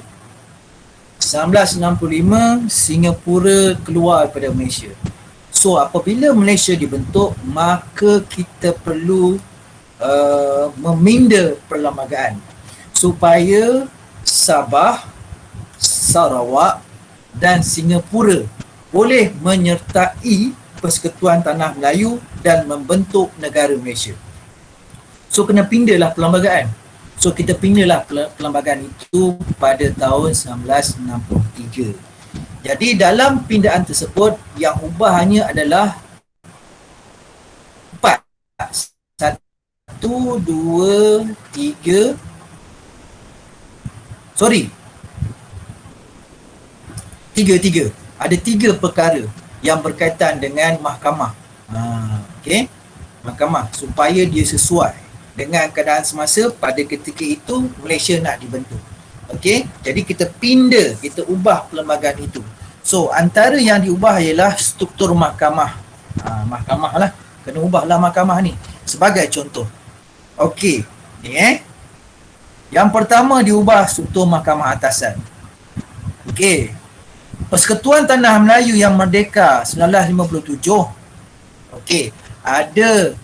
1965 Singapura keluar daripada Malaysia. So apabila Malaysia dibentuk, maka kita perlu meminda perlembagaan supaya Sabah, Sarawak dan Singapura boleh menyertai Persekutuan Tanah Melayu dan membentuk negara Malaysia. So kena pindalah perlembagaan. So kita pindalah perlembagaan itu pada tahun 1963. Jadi dalam pindaan tersebut yang ubah hanya adalah 4. 1, 2, 3. Sorry. 3. Ada 3 perkara yang berkaitan dengan mahkamah. Okey. Mahkamah supaya dia sesuai dengan keadaan semasa pada ketika itu Malaysia nak dibentuk. Okey. Jadi kita pindah, kita ubah perlembagaan itu So antara yang diubah ialah struktur mahkamah. Mahkamah lah, kena ubahlah mahkamah ni. Sebagai contoh, okey, ni yang pertama diubah struktur mahkamah atasan. Okey, Persekutuan Tanah Melayu yang merdeka 1957. Okey, ada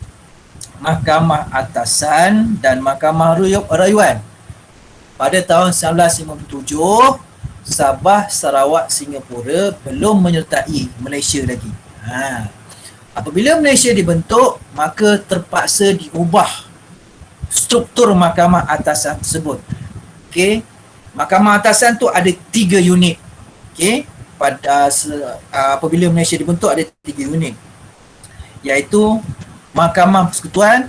mahkamah atasan dan mahkamah rayuan. Pada tahun 1957, Sabah, Sarawak, Singapura belum menyertai Malaysia lagi. Apabila Malaysia dibentuk, maka terpaksa diubah struktur mahkamah atasan tersebut. Okey, mahkamah atasan tu ada 3 unit. Okey, apabila Malaysia dibentuk ada 3 unit, iaitu Mahkamah Persekutuan,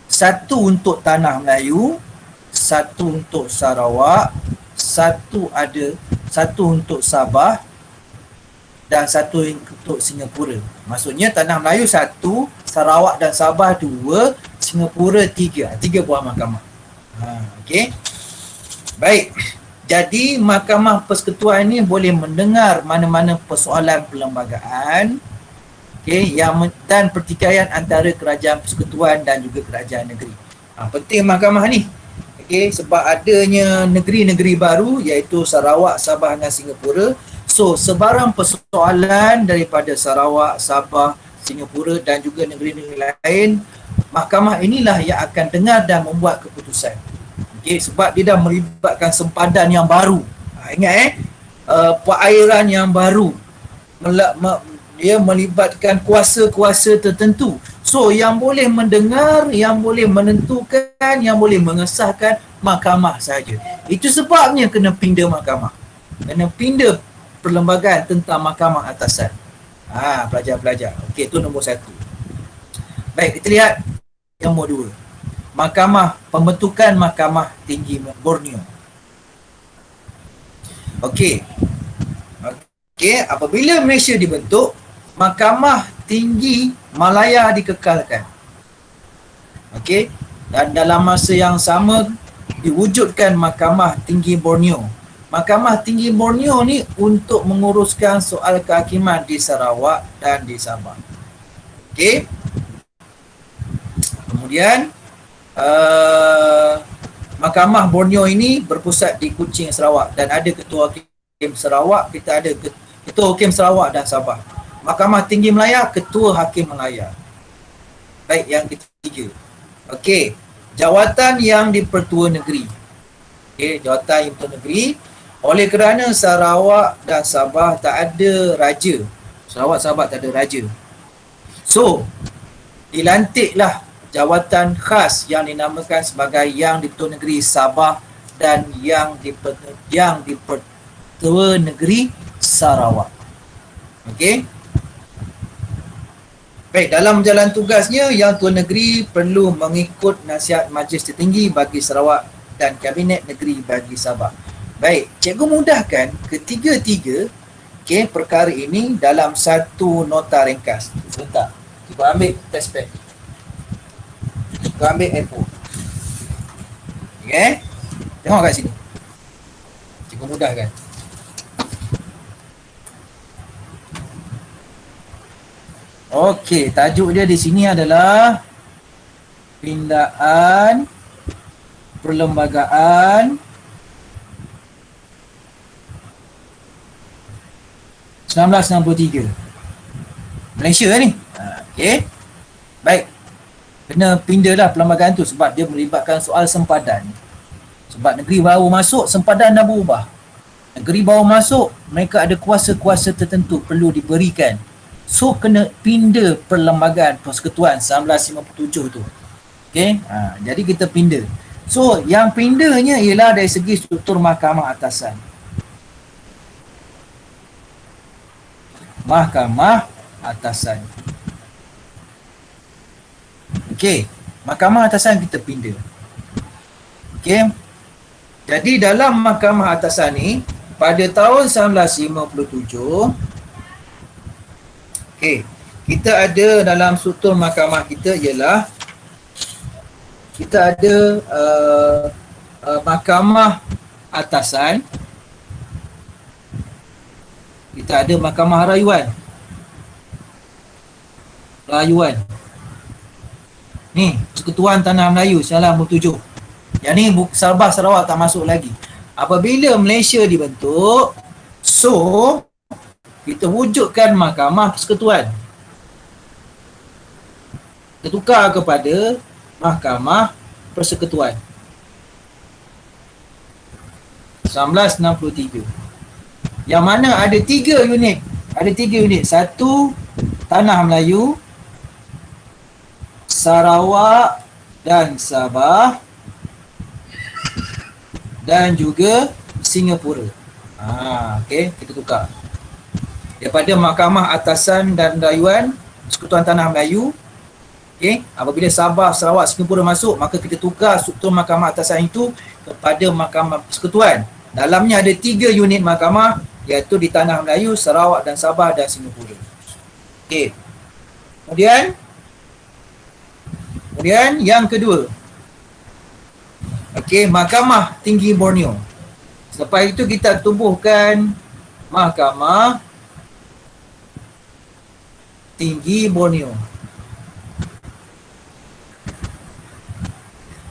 satu untuk Tanah Melayu, satu untuk Sarawak, satu untuk Sabah dan satu untuk Singapura. Maksudnya Tanah Melayu 1, Sarawak dan Sabah 2, Singapura 3. 3 buah mahkamah. Okey. Baik. Jadi Mahkamah Persekutuan ini boleh mendengar mana-mana persoalan perlembagaan, okey, dan pertikaian antara kerajaan persekutuan dan juga kerajaan negeri. Penting mahkamah ni. Okey, sebab adanya negeri-negeri baru iaitu Sarawak, Sabah dan Singapura. So, sebarang persoalan daripada Sarawak, Sabah, Singapura dan juga negeri-negeri lain, mahkamah inilah yang akan dengar dan membuat keputusan. Okey, sebab dia dah melibatkan sempadan yang baru. Ingat perairan yang baru. Dia melibatkan kuasa-kuasa tertentu. So, yang boleh mendengar, yang boleh menentukan, yang boleh mengesahkan mahkamah saja. Itu sebabnya kena pindah mahkamah. Kena pindah perlembagaan tentang mahkamah atasan. Pelajar-pelajar. Okey, itu nombor 1. Baik, kita lihat nombor 2. Pembentukan Mahkamah Tinggi Borneo. Okey. Okey, apabila Malaysia dibentuk, Mahkamah Tinggi Malaya dikekalkan. Okey, dan dalam masa yang sama diwujudkan Mahkamah Tinggi Borneo. Mahkamah Tinggi Borneo ni untuk menguruskan soal kehakiman di Sarawak dan di Sabah. Okey. Kemudian Mahkamah Borneo ini berpusat di Kuching, Sarawak dan ada Ketua Hakim Sarawak, kita ada Ketua Hakim Sarawak dan Sabah. Mahkamah Tinggi Malaya, Ketua Hakim Malaya. Baik, yang ketiga. Okey, jawatan yang di-Pertua Negeri. Okey, jawatan yang di-Pertua Negeri. Oleh kerana Sarawak dan Sabah tak ada raja. Sarawak, Sabah tak ada raja. So, dilantiklah jawatan khas yang dinamakan sebagai Yang di-Pertua Negeri Sabah dan Yang di-Pertua Negeri Sarawak. Okey. Baik, dalam jalan tugasnya, Yang Tuan Negeri perlu mengikut nasihat Majlis Tertinggi bagi Sarawak dan Kabinet Negeri bagi Sabah. Baik, cikgu mudahkan ketiga-tiga perkara ini dalam satu nota ringkas. Sebentar, cikgu ambil test pad. Cikgu ambil A4. Okey, tengok kat sini. Cikgu mudahkan. Okey, tajuk dia di sini adalah pindaan perlembagaan 1963. Malaysia ni. Okey. Baik. Kena pindahlah perlembagaan tu sebab dia melibatkan soal sempadan. Sebab negeri baru masuk, sempadan dah berubah. Negeri baru masuk, mereka ada kuasa-kuasa tertentu perlu diberikan. So kena pindah perlembagaan persekutuan 1957 tu. Okey. Jadi kita pindah. So yang pindahnya ialah dari segi struktur mahkamah atasan. Mahkamah atasan. Okey, mahkamah atasan kita pindah. Okey. Jadi dalam mahkamah atasan ni pada tahun 1957, okey, kita ada dalam struktur mahkamah kita ialah kita ada mahkamah atasan. Kita ada Mahkamah Rayuan. Ni, Persekutuan Tanah Melayu 97. Yang ni Sabah Sarawak tak masuk lagi. Apabila Malaysia dibentuk, so kita wujudkan Mahkamah Persekutuan. Kita tukar kepada Mahkamah Persekutuan. 1963. Yang mana ada 3 unit. Ada 3 unit. Satu, Tanah Melayu, Sarawak dan Sabah, dan juga Singapura. Okey, kita tukar. Daripada Mahkamah Atasan dan Rayuan Persekutuan Tanah Melayu, okey, apabila Sabah, Sarawak, Singapura masuk, maka kita tukar struktur Mahkamah Atasan itu kepada Mahkamah Persekutuan. Dalamnya ada 3 unit mahkamah, iaitu di Tanah Melayu, Sarawak dan Sabah dan Singapura. Okey. Kemudian yang kedua. Okey, Mahkamah Tinggi Borneo. Selepas itu kita tubuhkan Mahkamah Tinggi Borneo.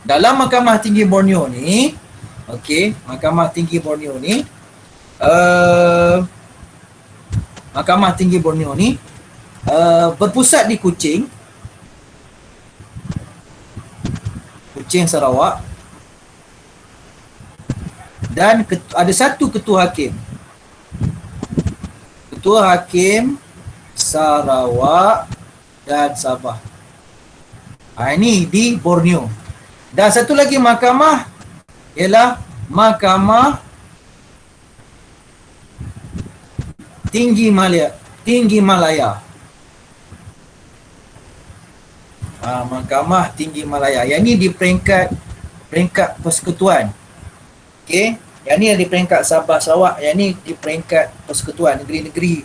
Dalam Mahkamah Tinggi Borneo ni, okey, Mahkamah Tinggi Borneo ni, Mahkamah Tinggi Borneo ni berpusat di Kuching, Sarawak, dan ada satu ketua hakim. Ketua hakim Sarawak dan Sabah. Ini di Borneo. Dan satu lagi mahkamah ialah Mahkamah Tinggi Malaya. Mahkamah Tinggi Malaya. Yang ni di peringkat persekutuan. Okey, yang ni di peringkat Sabah Sarawak, yang ni di peringkat persekutuan negeri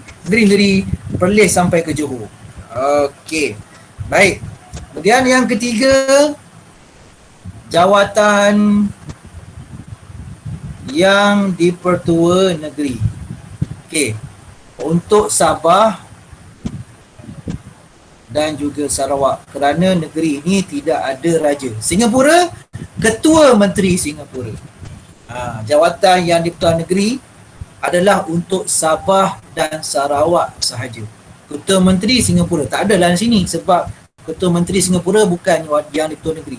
Perlis sampai ke Johor. Okey. Baik. Kemudian yang ketiga, jawatan yang dipertua negeri. Okey. Untuk Sabah dan juga Sarawak, kerana negeri ini tidak ada raja. Singapura, Ketua Menteri Singapura. Jawatan yang dipertua negeri adalah untuk Sabah dan Sarawak sahaja. Ketua Menteri Singapura tak ada dalam sini sebab Ketua Menteri Singapura bukan yang dipertua negeri.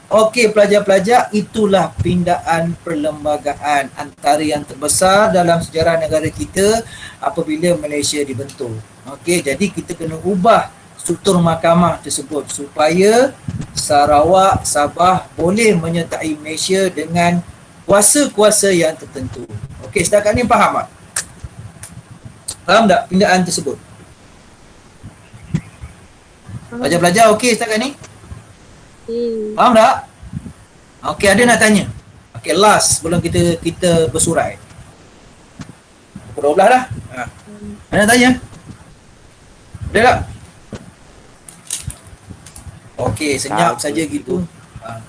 Okey pelajar-pelajar, itulah pindaan perlembagaan antara yang terbesar dalam sejarah negara kita apabila Malaysia dibentuk. Okey, jadi kita kena ubah struktur mahkamah tersebut supaya Sarawak, Sabah boleh menyertai Malaysia dengan kuasa-kuasa yang tertentu. Okey, setakat ni faham tak? Faham tak pindaan tersebut? Pelajar-pelajar okey setakat ni? Faham tak? Okey, ada nak tanya? Okey, last sebelum kita bersurai. Pukul 12 dah. Ada nak tanya? Ada tak? Okey, senyap saja gitu.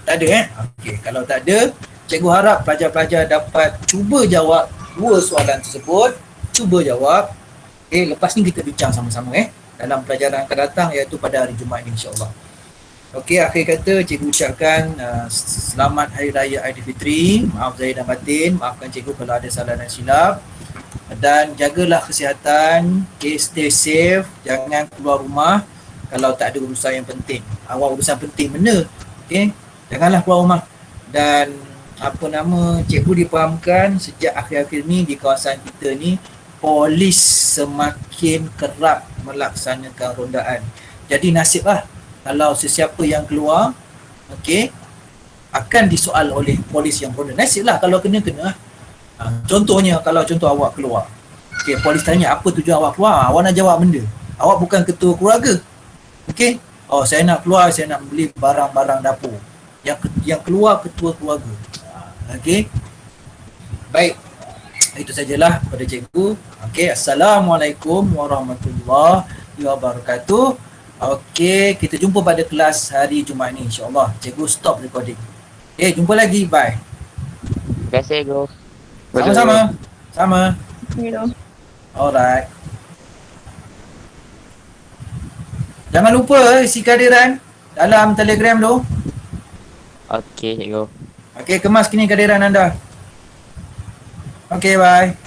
Tak ada Okey, kalau tak ada, cikgu harap pelajar-pelajar dapat cuba jawab dua soalan tersebut. Cuba jawab. Okey, lepas ni kita bincang sama-sama dalam pelajaran akan datang, iaitu pada hari Jumaat ni insya-Allah. Okey, akhir kata cikgu ucapkan selamat Hari Raya Aidilfitri. Maaf zahir dan batin, maafkan cikgu kalau ada salah dan silap. Dan jagalah kesihatan, stay safe, jangan keluar rumah kalau tak ada urusan yang penting. Awak urusan penting benda, okey, janganlah keluar rumah. Dan cikgu difahamkan sejak akhir-akhir ni di kawasan kita ni, polis semakin kerap melaksanakan rondaan. Jadi nasiblah kalau sesiapa yang keluar, okey, akan disoal oleh polis yang ronda. Nasiblah kalau kena. Contohnya kalau awak keluar, okey, polis tanya apa tujuan awak keluar, awak nak jawab benda. Awak bukan ketua keluarga. Okey, saya nak keluar, saya nak beli barang-barang dapur. Yang keluar ketua keluarga. Okey. Baik. Itu sajalah pada cikgu. Okey, assalamualaikum warahmatullahi wabarakatuh. Okey, kita jumpa pada kelas hari Jumaat ni insya-Allah. Cikgu stop recording. Jumpa lagi. Bye. Terima kasih, Cikgu. Sama-sama. Sama. Hello. Alright. Jangan lupa isi kehadiran dalam Telegram tu. Okey cikgu. Okey, kemas kini kehadiran anda. Okey, bye.